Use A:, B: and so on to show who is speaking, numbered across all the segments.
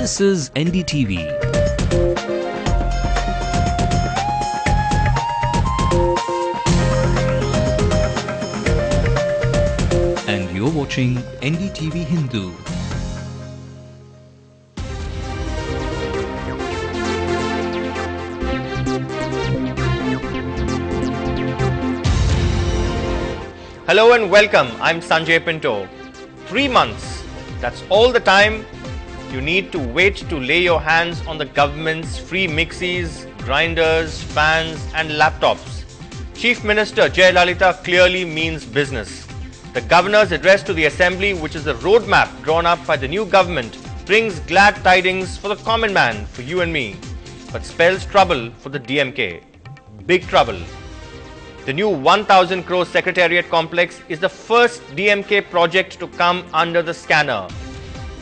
A: This is NDTV. And you're watching Ndtv-Hindu.
B: Hello and welcome. I'm Sanjay Pinto. 3 months. That's all the time you need to wait to lay your hands on the government's free mixies, grinders, fans and laptops. Chief Minister Jayalalitha clearly means business. The Governor's address to the Assembly, which is the roadmap drawn up by the new government, brings glad tidings for the common man, for you and me, but spells trouble for the DMK. Big trouble. The new 1,000 crore Secretariat complex is the first DMK project to come under the scanner.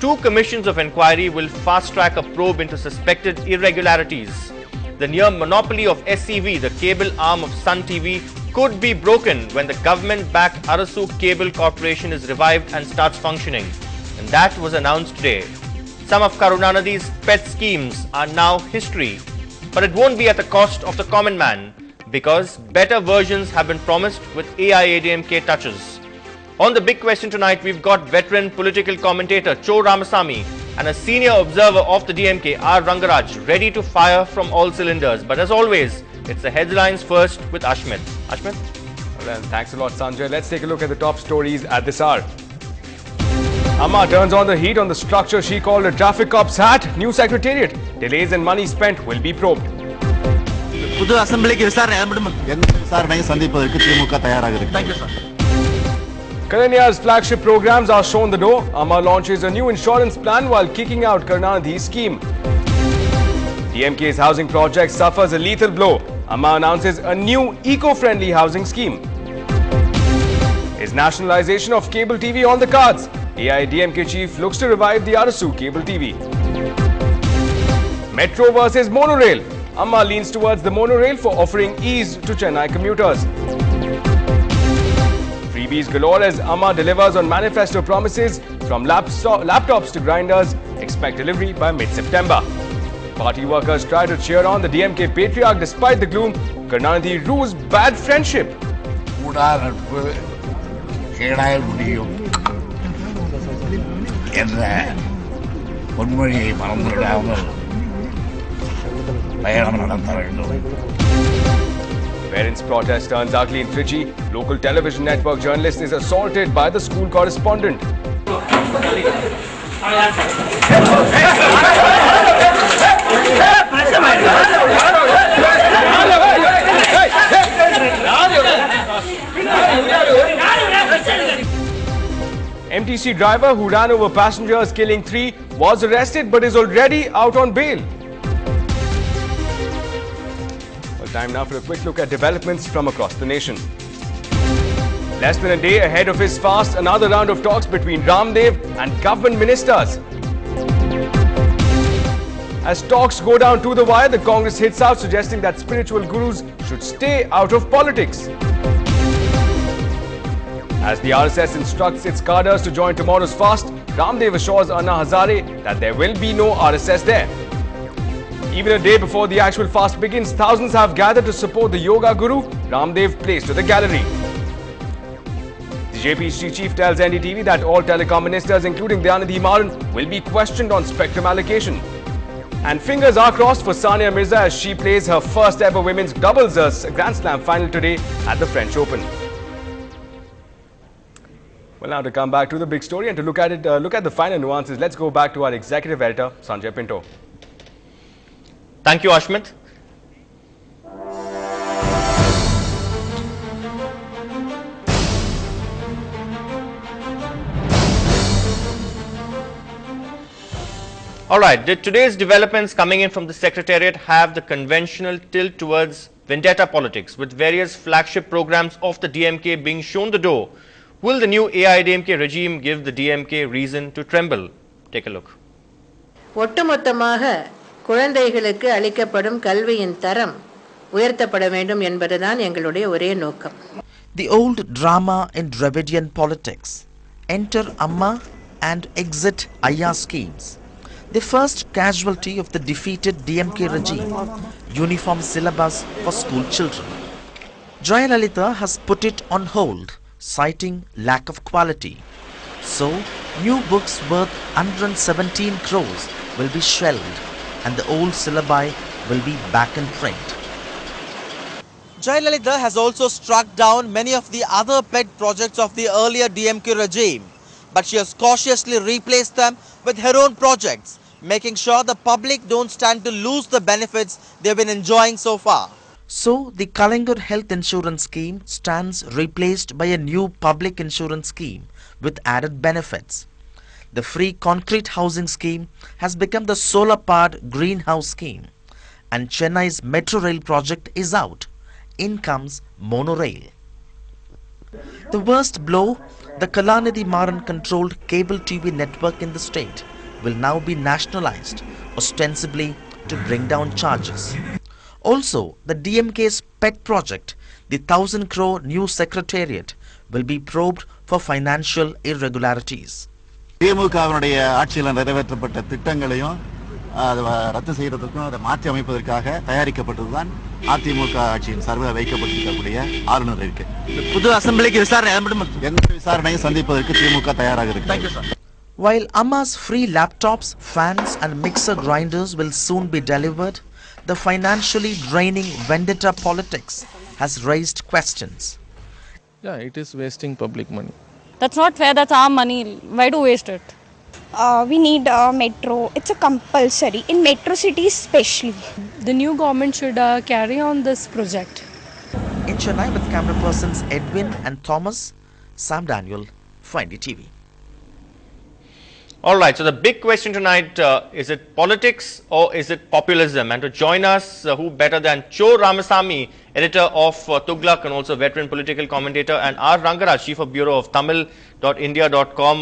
B: 2 commissions of inquiry will fast-track a probe into suspected irregularities. The near monopoly of SCV, the cable arm of Sun TV, could be broken when the government-backed Arasu Cable Corporation is revived and starts functioning. And that was announced today. Some of Karunanidhi's pet schemes are now history. But it won't be at the cost of the common man, because better versions have been promised with AIADMK touches. On the big question tonight, we've got veteran political commentator Cho Ramasamy and a senior observer of the DMK, R. Rangaraj, ready to fire from all cylinders. But as always, it's the headlines first with Ashmit. Ashmit?
C: Well, thanks a lot, Sanjay. Let's take a look at the top stories at this hour. Amma turns on the heat on the structure she called a traffic cop's hat. New Secretariat. Delays and money spent will be probed.
D: Thank you, sir.
C: Kalanya's flagship programs are shown the door. Amma launches a new insurance plan while kicking out Karunanidhi's scheme. DMK's housing project suffers a lethal blow. Amma announces a new eco-friendly housing scheme. Is nationalization of cable TV on the cards? AIADMK chief looks to revive the Arasu cable TV. Metro versus monorail. Amma leans towards the monorail for offering ease to Chennai commuters. Freebies galore as Amma delivers on manifesto promises from laptops to grinders. Expect delivery by mid-September. Party workers try to cheer on the DMK patriarch despite the gloom. Karunanidhi rues bad friendship. Parents' protest turns ugly in Trichy. Local television network journalist is assaulted by the school correspondent. MTC driver who ran over passengers killing 3 was arrested but is already out on bail. Time now for a quick look at developments from across the nation. Less than a day ahead of his fast, another round of talks between Ramdev and government ministers. As talks go down to the wire, the Congress hits out suggesting that spiritual gurus should stay out of politics. As the RSS instructs its cadres to join tomorrow's fast, Ramdev assures Anna Hazare that there will be no RSS there. Even a day before the actual fast begins, thousands have gathered to support the yoga guru. Ramdev plays to the gallery. The JPC chief tells NDTV that all telecom ministers, including Dayanidhi Maran, will be questioned on spectrum allocation. And fingers are crossed for Sania Mirza as she plays her first ever women's doubles Grand Slam final today at the French Open. Well, now to come back to the big story and to look at the finer nuances, let's go back to our executive editor, Sanjay Pinto.
B: Thank you, Ashmit. Alright, did today's developments coming in from the Secretariat have the conventional tilt towards vendetta politics, with various flagship programs of the DMK being shown the door? Will the new AIADMK regime give the DMK reason to tremble? Take a look.
E: குழந்தைகளுக்கு அளிக்கப்படும் கல்வியின் தரம் உயர்த்தப்பட வேண்டும் என்பதுதான் எங்களுடைய ஒரே நோக்கம்.
D: The old drama in Dravidian politics, enter Amma and exit Ayya schemes. the first casualty of the defeated DMK regime, uniform syllabus for school children. Jayalalitha has put it on hold, citing lack of quality. So, new books worth 117 crores will be shelved and the old syllabi will be back in print.
F: Jayalalitha has also struck down many of the other pet projects of the earlier DMK regime, but she has cautiously replaced them with her own projects, making sure the public don't stand to lose the benefits they've been enjoying so far.
D: So, the Kalangur health insurance scheme stands replaced by a new public insurance scheme with added benefits. The free concrete housing scheme has become the solar-powered greenhouse scheme, and Chennai's metro rail project is out. In comes monorail. The worst blow, the Kalanidhi Maran controlled cable TV network in the state will now be nationalized, ostensibly to bring down charges. Also, the DMK's pet project, the 1,000 crore new secretariat, will be probed for financial irregularities.
G: திமுகவினுடைய ஆட்சியில் நிறைவேற்றப்பட்ட திட்டங்களையும் ரத்து செய்யறதுக்கும் அதை மாற்றி அமைப்பதற்காக தயாரிக்கப்பட்டதுதான் அதிமுக ஆட்சியின் சார்பில் வைக்கப்பட்டிருக்கக்கூடிய ஆளுநர் இருக்கு.
D: புது அசெம்பிளிக்கு
G: எந்த விசாரணையும் சந்திப்பதற்கு திமுக தயாராக இருக்கு.
D: While Amma's free laptops, fans and mixer grinders will soon be delivered, the financially draining vendetta politics has raised questions.
H: Yeah, it is wasting public money.
I: That's not fair, that's our money. Why do waste it?
J: We need a metro. It's a compulsory in metro cities especially.
I: The new government should carry on this project.
D: In Chennai with camera persons Edwin and Thomas, Sam Daniel, for NDTV.
B: All right, so the big question tonight, is it politics or is it populism? And to join us, who better than Cho Ramasamy, editor of Tughlaq and also veteran political commentator, and R. Rangaraj, chief of bureau of Tamil.India.com,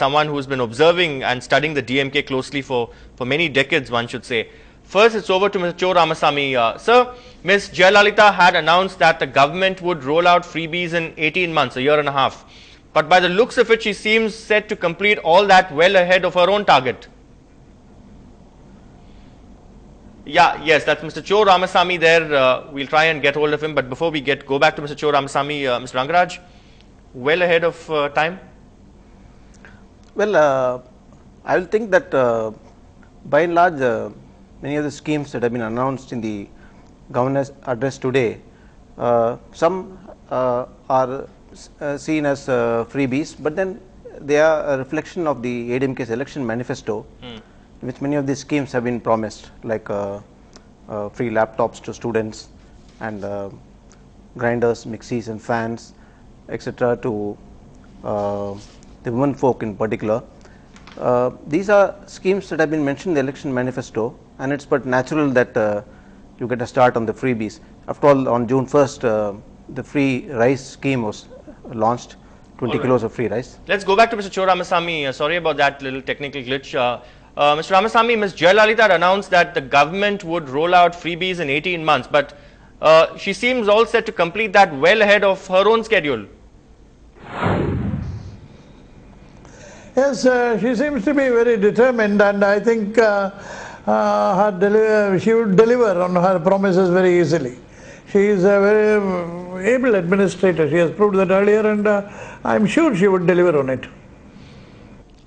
B: someone who's been observing and studying the DMK closely for many decades, one should say. First, it's over to Mr. Cho Ramasamy. Sir, Ms. Jayalalitha had announced that the government would roll out freebies in 18 months, a year and a half. But by the looks of it, she seems set to complete all that well ahead of her own target. Yeah, yes, that's Mr. Cho Ramasamy there. We'll try and get hold of him. But before we go back to Mr. Cho Ramasamy, Mr. Rangaraj, well ahead of time?
K: Well, I will think that by and large, many of the schemes that have been announced in the governor's address today, some are seen as freebies, but then they are a reflection of the ADMK's election manifesto, which many of these schemes have been promised, like free laptops to students and grinders, mixies and fans, etc. to the women folk in particular. These are schemes that have been mentioned in the election manifesto, and it's but natural that you get a start on the freebies. After all, on June 1st, the free rice scheme was launched, 20 kilos of free rice.
B: Let's go back to Mr. Cho Ramasamy. Sorry about that little technical glitch. Mr. Ramasamy, Ms. Jayalalitha had announced that the government would roll out freebies in 18 months, but she seems all set to complete that well ahead of her own schedule.
L: Yes, she seems to be very determined, and I think she would deliver on her promises very easily. She is a very able administrator. She has proved that earlier, and I'm sure she would deliver on it.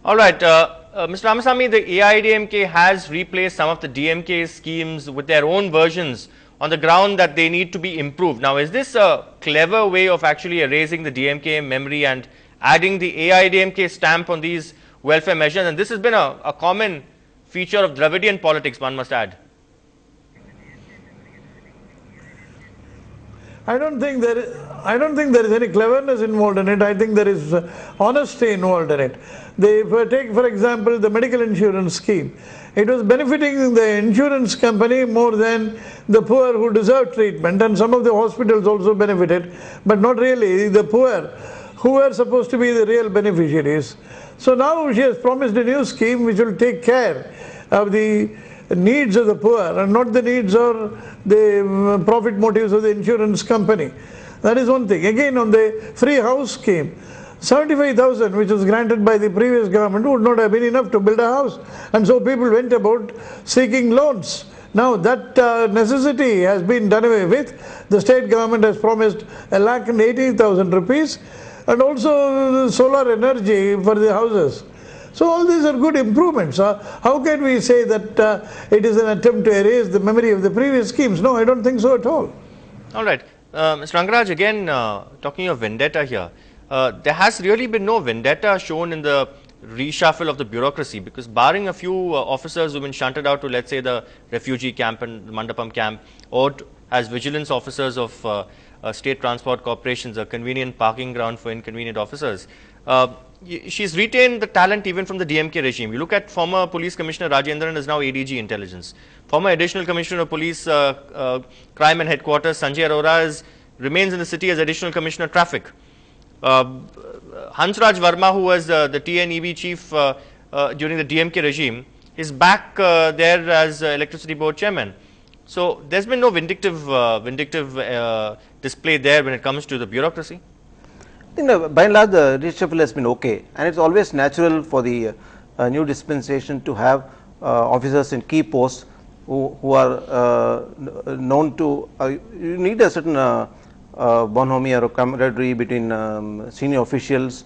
B: All right, Mr. Ramasamy, the AIADMK has replaced some of the DMK schemes with their own versions on the ground that they need to be improved. Now, is this a clever way of actually erasing the DMK memory and adding the AIADMK stamp on these welfare measures? And this has been a common feature of Dravidian politics, one must add.
L: I don't think there is any cleverness involved in it. I think there is honesty involved in it. If I take, for example, the medical insurance scheme, it was benefiting the insurance company more than the poor who deserve treatment, and some of the hospitals also benefited, but not really the poor, who were supposed to be the real beneficiaries. So now she has promised a new scheme which will take care of the needs of the poor and not the needs or the profit motives of the insurance company. That is one thing. Again, on the free house scheme, 75,000 which was granted by the previous government would not have been enough to build a house, and so people went about seeking loans. Now that necessity has been done away with. The state government has promised 1,80,000 rupees, and also solar energy for the houses. So all these are good improvements. How can we say that it is an attempt to erase the memory of the previous schemes? No, I don't think so at all.
B: All right. Mr. Rangaraj, again talking of vendetta here, there has really been no vendetta shown in the reshuffle of the bureaucracy, because barring a few officers who have been shunted out to, let's say, the refugee camp and the Mandapam camp, or as vigilance officers of state transport corporations, a convenient parking ground for inconvenient officers, she's retained the talent even from the DMK regime. You look at former Police Commissioner Rajendran is now ADG Intelligence. Former Additional Commissioner of Police Crime and Headquarters Sanjay Arora remains in the city as Additional Commissioner Traffic. Hansraj Verma, who was the TNEB chief during the DMK regime, is back there as Electricity Board Chairman. So there's been no vindictive display there when it comes to the bureaucracy.
K: I think by and large the reshuffle has been okay, and it's always natural for the new dispensation to have officers in key posts who are known to, you need a certain bonhomie or camaraderie between senior officials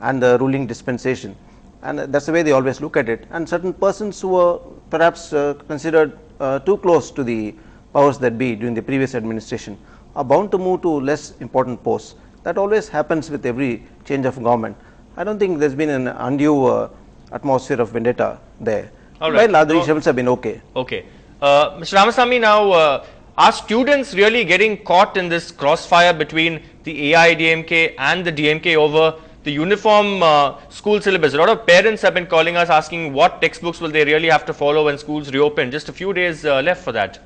K: and the ruling dispensation, and that's the way they always look at it. And certain persons who were perhaps considered too close to the powers that be during the previous administration are bound to move to less important posts. That always happens with every change of government. I don't think there's been an undue atmosphere of vendetta there.
B: All right.
K: While other reshuffles have been okay.
B: Okay. Mr. Ramasamy, now are students really getting caught in this crossfire between the AIDMK and the DMK over the uniform school syllabus? A lot of parents have been calling us asking what textbooks will they really have to follow when schools reopen. Just a few days left for that.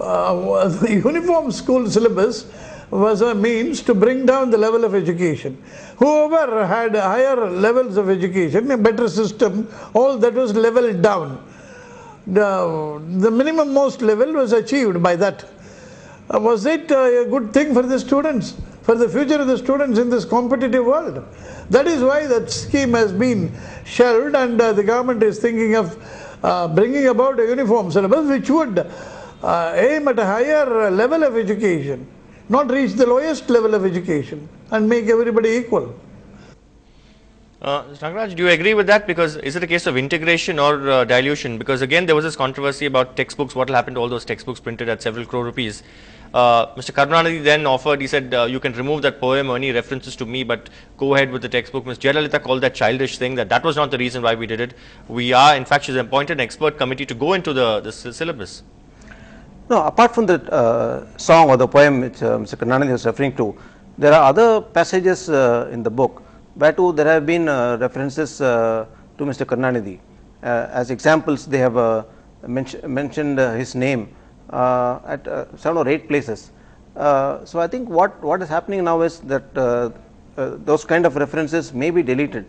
L: The uniform school syllabus was a means to bring down the level of education. Whoever had higher levels of education, a better system, all that was leveled down. The minimum most level was achieved by that. Was it a good thing for the students, for the future of the students in this competitive world? That is why that scheme has been shelved, and the government is thinking of bringing about a uniform syllabus which would aim at a higher level of education, not reach the lowest level of education, and make everybody equal.
B: Nagaraj, do you agree with that? Because is it a case of integration or dilution? Because again, there was this controversy about textbooks. What will happen to all those textbooks printed at several crore rupees? Mr. Karunanidhi then offered, he said, you can remove that poem or any references to me, but go ahead with the textbook. Ms. Jayalalitha called that childish thing, that was not the reason why we did it. We are, in fact, she's appointed an expert committee to go into the syllabus.
K: No, apart from the song or the poem which Mr. Karunanidhi was referring to, there are other passages in the book where too there have been references to Mr. Karunanidhi. As examples, they have mentioned his name at 7 or 8 places. So I think what is happening now is that those kind of references may be deleted,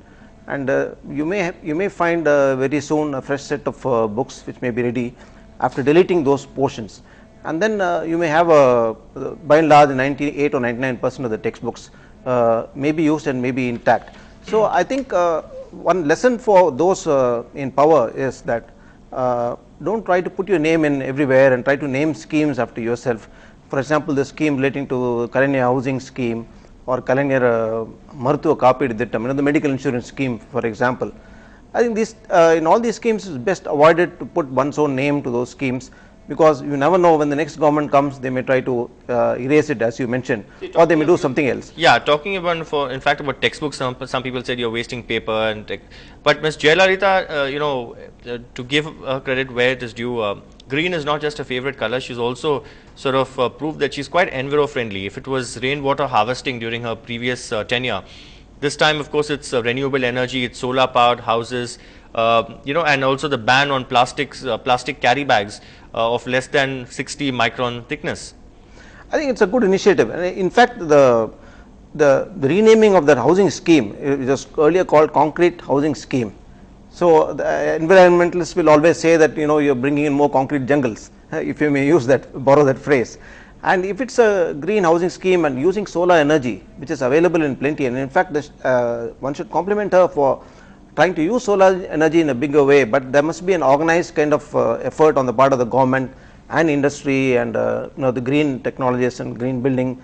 K: and you may find very soon a fresh set of books which may be ready after deleting those portions, and then you may have by and large 98 or 99% of the textbooks may be used and may be intact. So I think one lesson for those in power is that don't try to put your name in everywhere and try to name schemes after yourself. For example, the scheme relating to Kalanya housing scheme or Kalanya Maruthuva Kaapid Thittam, the medical insurance scheme, for example. I think this in all these schemes is best avoided to put one's own name to those schemes, because you never know when the next government comes, they may try to erase it, as you mentioned, or they may do something else.
B: Yeah, talking about in fact about textbooks, some people said you're wasting paper and but Ms. Jayalalitha, to give her credit where it is due, green is not just a favorite color. She's also sort of proved that she's quite enviro friendly. If it was rainwater harvesting during her previous tenure, this time, of course, it's renewable energy, it's solar powered houses, and also the ban on plastic carry bags of less than 60 micron thickness.
K: I think it's a good initiative. In fact, the renaming of that housing scheme, it was earlier called concrete housing scheme. So the environmentalists will always say that you're bringing in more concrete jungles, if you may borrow that phrase. And if it's a green housing scheme and using solar energy, which is available in plenty, and in fact one should compliment her for trying to use solar energy in a bigger way, but there must be an organized kind of effort on the part of the government and industry and the green technologists and green building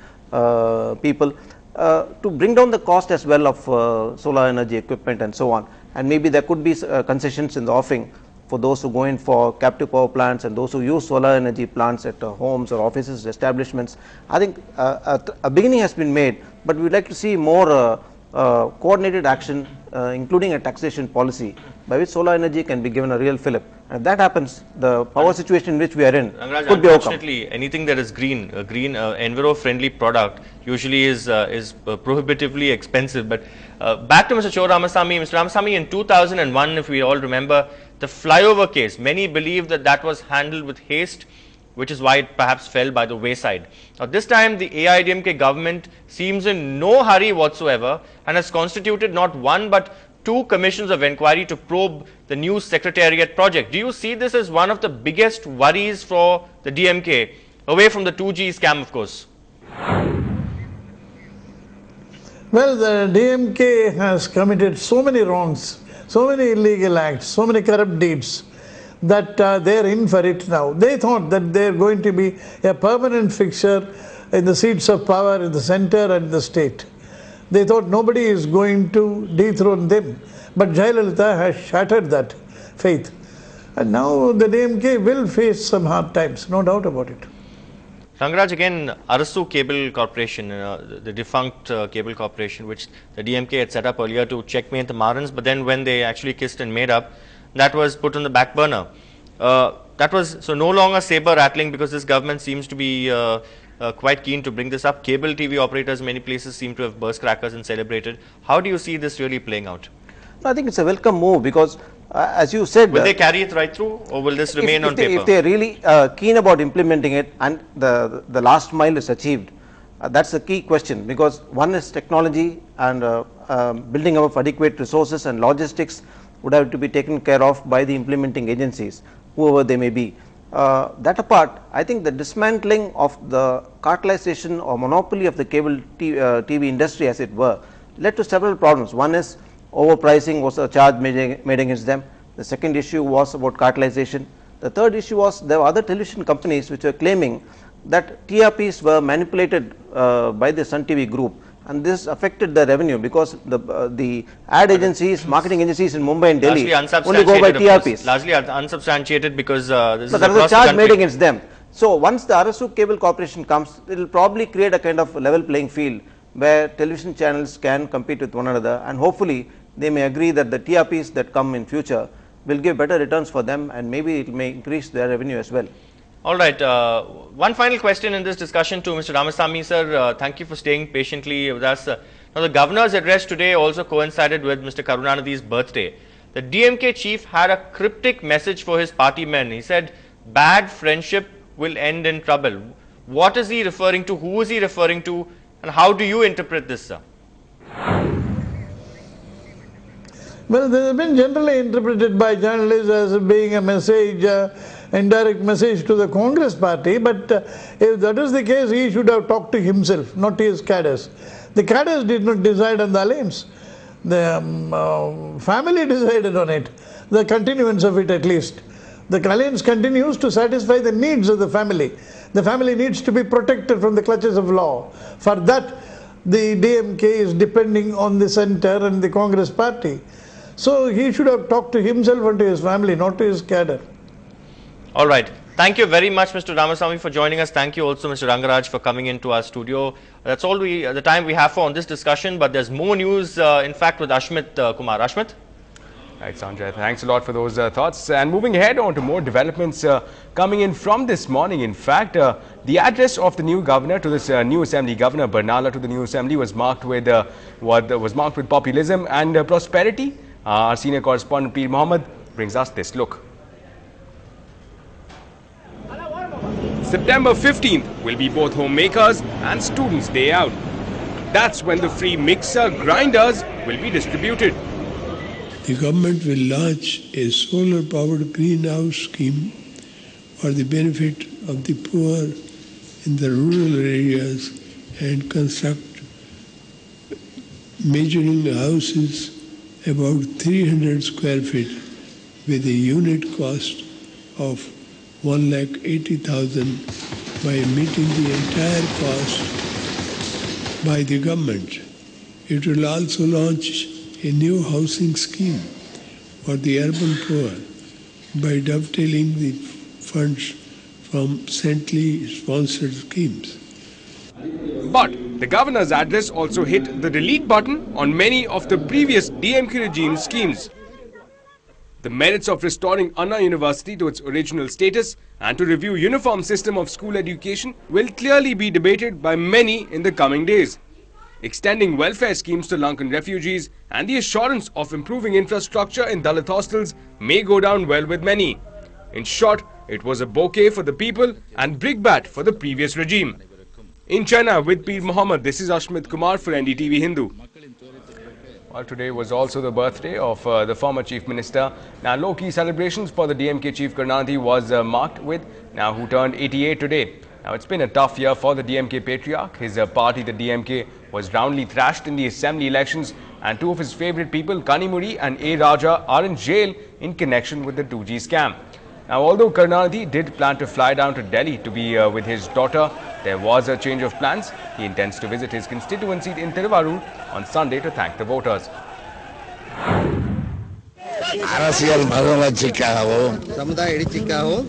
K: people to bring down the cost as well of solar energy equipment and so on. And maybe there could be concessions in the offing for those who go in for captive power plants and those who use solar energy plants at homes or offices, establishments. I think a beginning has been made, but we would like to see more coordinated action, including a taxation policy by which solar energy can be given a real fillip. And if that happens, the power situation in which we are in could be overcome.
B: Unfortunately, anything that is green, a green enviro-friendly product usually is prohibitively expensive. But back to Mr. Cho Ramasamy. Mr. Ramasamy, in 2001, if we all remember, the flyover case, many believe that that was handled with haste, which is why it perhaps fell by the wayside. Now, this time the AIADMK government seems in no hurry whatsoever and has constituted not one but two commissions of inquiry to probe the new Secretariat project. Do you see this as one of the biggest worries for the DMK, away from the 2G scam, of course?
L: Well, the DMK has committed so many wrongs, so many illegal acts, so many corrupt deeds, that they are in for it now. They thought that they are going to be a permanent fixture in the seats of power in the center and the state. They thought nobody is going to dethrone them. But Jayalalitha has shattered that faith. And now the DMK will face some hard times, no doubt about it.
B: Rangaraj, again, Arasu Cable Corporation, the defunct cable corporation, which the DMK had set up earlier to checkmate the Marans, but then when they actually kissed and made up, that was put on the back burner. That was so no longer saber rattling, because this government seems to be quite keen to bring this up. Cable TV operators in many places seem to have burst crackers and celebrated. How do you see this really playing out?
K: I think it's a welcome move, because as you said,
B: will they carry it right through, or will this remain on paper?
K: If they are really keen about implementing it and the last mile is achieved, that's the key question, because one is technology and building up of adequate resources and logistics would have to be taken care of by the implementing agencies, whoever they may be. That apart, I think the dismantling of the cartelization or monopoly of the cable TV industry, as it were, led to several problems. One is overpricing was a charge made against them. The second issue was about cartelization. The third issue was there were other television companies which were claiming that TRPs were manipulated by the Sun TV group, and this affected the revenue, because the ad agencies, marketing agencies in Mumbai and Delhi only go by TRPs.
B: Largely unsubstantiated, because this is
K: there was a charge made against them. So once the Arasu Cable Corporation comes, it will probably create a kind of level playing field where television channels can compete with one another, and hopefully they may agree that the TRPs that come in future will give better returns for them, and maybe it may increase their revenue as well.
B: All right. One final question in this discussion to Mr. Ramasamy, sir. Thank you for staying patiently with us. Now, the governor's address today also coincided with Mr. Karunanidhi's birthday. The DMK chief had a cryptic message for his party men. He said, bad friendship will end in trouble. What is he referring to? Who is he referring to? And how do you interpret this, sir?
L: Well, they have been generally interpreted by journalists as being a message, indirect message to the Congress party, but if that is the case, he should have talked to himself, not to his cadres. The cadres did not decide on the alliance. The family decided on it, the continuance of it at least. The alliance continues to satisfy the needs of the family. The family needs to be protected from the clutches of law. For that, the DMK is depending on the centre and the Congress party. So he should have talked to himself and to his family, not to his cadre.
B: All right. Thank you very much, Mr. Ramasamy, for joining us. Thank you also, Mr. Rangaraj, for coming into our studio. That's all the time we have for on this discussion, but there's more news, in fact, with Ashmit Kumar. Ashmit?
C: Right, Sanjay, thanks a lot for those thoughts. And moving ahead on to more developments coming in from this morning. In fact, the address of the new governor to this new assembly, Governor Barnala to the new assembly, was marked with populism and prosperity. Our senior correspondent Peer Mohammed brings us this look.
M: September 15th will be both homemakers and students' day out. That's when the free mixer grinders will be distributed.
N: The government will launch a solar-powered greenhouse scheme for the benefit of the poor in the rural areas and construct measuring houses about 300 square feet with a unit cost of 1,80,000 by meeting the entire cost by the government. It will also launch a new housing scheme for the urban poor by dovetailing the funds from centrally sponsored schemes.
M: But the governor's address also hit the delete button on many of the previous DMK regime schemes. The merits of restoring Anna University to its original status and to review uniform system of school education will clearly be debated by many in the coming days. Extending welfare schemes to Lankan refugees and the assurance of improving infrastructure in Dalit hostels may go down well with many. In short, it was a bouquet for the people and brickbat for the previous regime. In China, with Peer Mohammed, this is Ashmit Kumar for Ndtv-Hindu.
C: Well, today was also the birthday of the former Chief Minister. Now, low-key celebrations for the DMK Chief Karnathy was marked with, now who turned 88 today. Now, it's been a tough year for the DMK patriarch. His party, the DMK, was roundly thrashed in the assembly elections, and two of his favorite people, Kanimuri and A. Raja, are in jail in connection with the 2G scam. Now, although Karnathy did plan to fly down to Delhi to be with his daughter, there was a change of plans. He intends to visit his constituency in Tiruvarur on Sunday to thank the voters.
O: அரசியல் மறுமலர்ச்சிக்காகவும் சமுதாய எழுச்சிக்காகவும்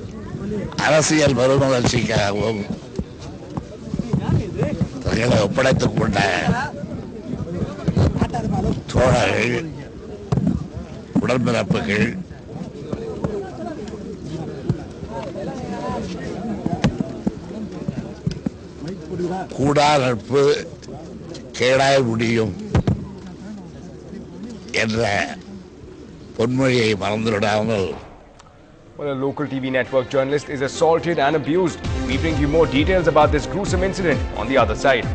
O: அரசியல் மறுமலர்ச்சிக்காகவும் தங்களை ஒப்படைத்துக் கொண்ட தோழர்கள் உடன்பிறப்புகள் கூடா நட்பு கேடாய் முடியும் என்ற பொன்மொழியை மறந்துவிடாமல்.
C: Well, a local TV network journalist is assaulted and abused. We bring you more details about this gruesome incident on the other side.